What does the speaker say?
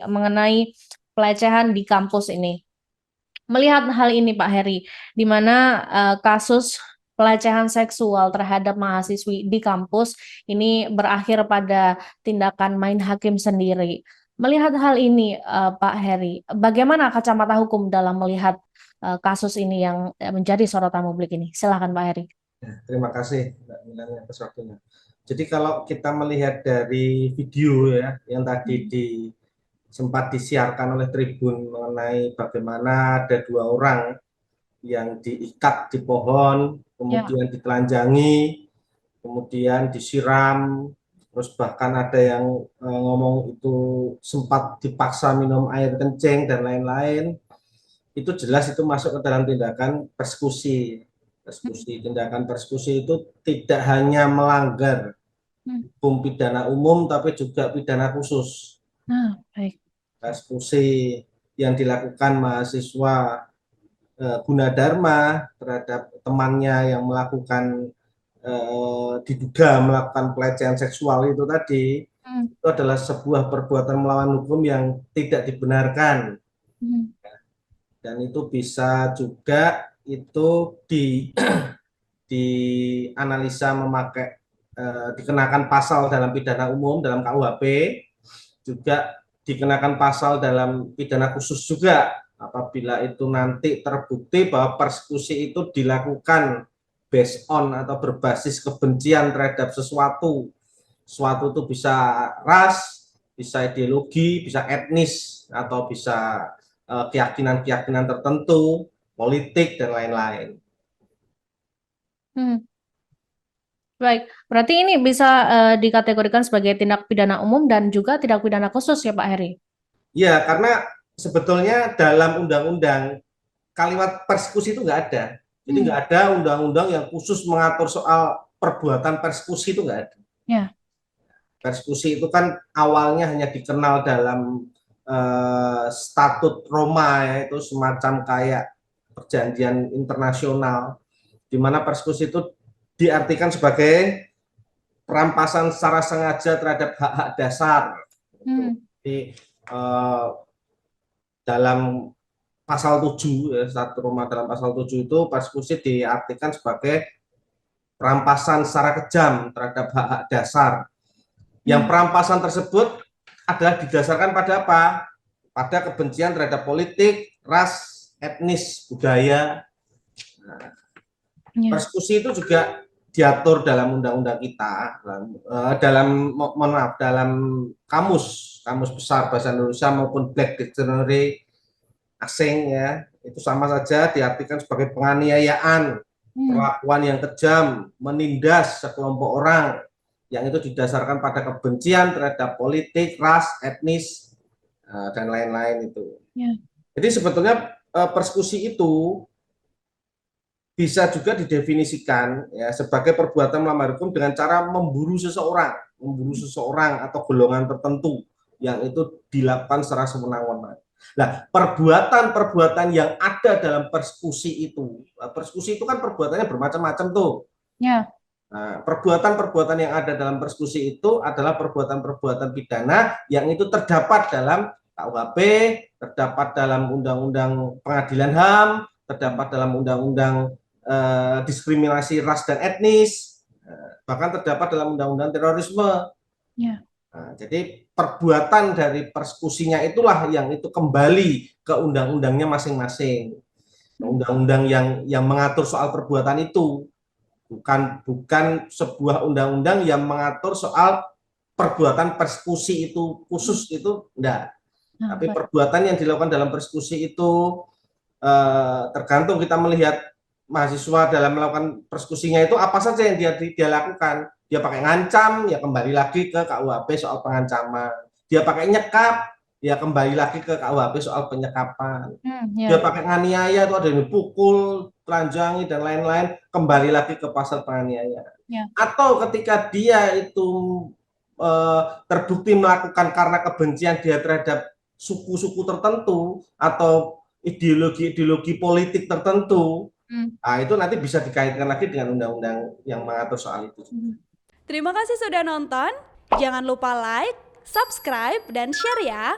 mengenai pelecehan di kampus ini. Melihat hal ini Pak Heri, di mana kasus pelecehan seksual terhadap mahasiswi di kampus ini berakhir pada tindakan main hakim sendiri. Melihat hal ini, Pak Heri, bagaimana kacamata hukum dalam melihat kasus ini yang menjadi sorotan publik ini? Silakan Pak Heri. Ya, terima kasih Mbak Milan atas waktunya. Jadi kalau kita melihat dari video ya yang tadi sempat disiarkan oleh Tribun mengenai bagaimana ada 2 orang yang diikat di pohon, Ya. kemudian ditelanjangi, kemudian disiram, terus bahkan ada yang ngomong itu sempat dipaksa minum air kencing dan lain-lain. Itu jelas itu masuk ke dalam tindakan persekusi. Tindakan persekusi itu tidak hanya melanggar hukum pidana umum, tapi juga pidana khusus. Baik. Persekusi yang dilakukan mahasiswa Gunadarma terhadap temannya yang melakukan diduga melakukan pelecehan seksual itu tadi, itu adalah sebuah perbuatan melawan hukum yang tidak dibenarkan. Dan itu bisa juga itu dianalisa memakai dikenakan pasal dalam pidana umum dalam KUHP, juga dikenakan pasal dalam pidana khusus juga apabila itu nanti terbukti bahwa persekusi itu dilakukan based on atau berbasis kebencian terhadap sesuatu. Sesuatu itu bisa ras, bisa ideologi, bisa etnis, atau bisa keyakinan-keyakinan tertentu, politik, dan lain-lain. Baik, berarti ini bisa dikategorikan sebagai tindak pidana umum dan juga tindak pidana khusus ya Pak Heri? Ya, karena sebetulnya dalam undang-undang kalimat persekusi itu nggak ada. Jadi nggak ada undang-undang yang khusus mengatur soal perbuatan persekusi, itu nggak ada. Ya. Persekusi itu kan awalnya hanya dikenal dalam statut Roma, yaitu semacam kayak perjanjian internasional, di mana persekusi itu diartikan sebagai perampasan secara sengaja terhadap hak-hak dasar. Jadi dalam pasal 7, statut Roma dalam pasal 7 itu persekusi diartikan sebagai perampasan secara kejam terhadap hak-hak dasar. Yang perampasan tersebut adalah didasarkan pada apa? Pada kebencian terhadap politik, ras, etnis, budaya. Nah, persekusi itu juga diatur dalam undang-undang kita, dalam kamus besar bahasa Indonesia maupun Black Dictionary asing ya, itu sama saja diartikan sebagai penganiayaan, perlakuan yang kejam, menindas sekelompok orang yang itu didasarkan pada kebencian terhadap politik, ras, etnis, dan lain-lain itu. Jadi sebetulnya persekusi itu bisa juga didefinisikan ya sebagai perbuatan melanggar hukum dengan cara memburu seseorang atau golongan tertentu yang itu dilakukan secara sewenang-wenang. Nah, perbuatan-perbuatan yang ada dalam persekusi itu kan perbuatannya bermacam-macam tuh. Ya. Nah, perbuatan-perbuatan yang ada dalam persekusi itu adalah perbuatan-perbuatan pidana yang itu terdapat dalam KUHP, terdapat dalam Undang-Undang Pengadilan HAM, terdapat dalam Undang-Undang diskriminasi ras dan etnis, bahkan terdapat dalam Undang-Undang terorisme. Ya. Nah, jadi perbuatan dari persekusinya itulah yang itu kembali ke undang-undangnya masing-masing, undang-undang yang mengatur soal perbuatan itu. Bukan sebuah undang-undang yang mengatur soal perbuatan persekusi itu khusus, itu enggak. Tapi perbuatan yang dilakukan dalam persekusi itu tergantung kita melihat mahasiswa dalam melakukan persekusinya itu apa saja yang dia lakukan. Dia pakai ngancam, ya kembali lagi ke KUHP soal pengancaman. Dia pakai nyekap, ya kembali lagi ke KUHP soal penyekapan. Dia pakai nganiaya, itu ada yang dipukul, telanjangi, dan lain-lain, kembali lagi ke pasal penganiayaan. Atau ketika dia itu terbukti melakukan karena kebencian dia terhadap suku-suku tertentu atau ideologi politik tertentu, nah itu nanti bisa dikaitkan lagi dengan undang-undang yang mengatur soal itu. Terima kasih sudah nonton. Jangan lupa like, subscribe, dan share ya.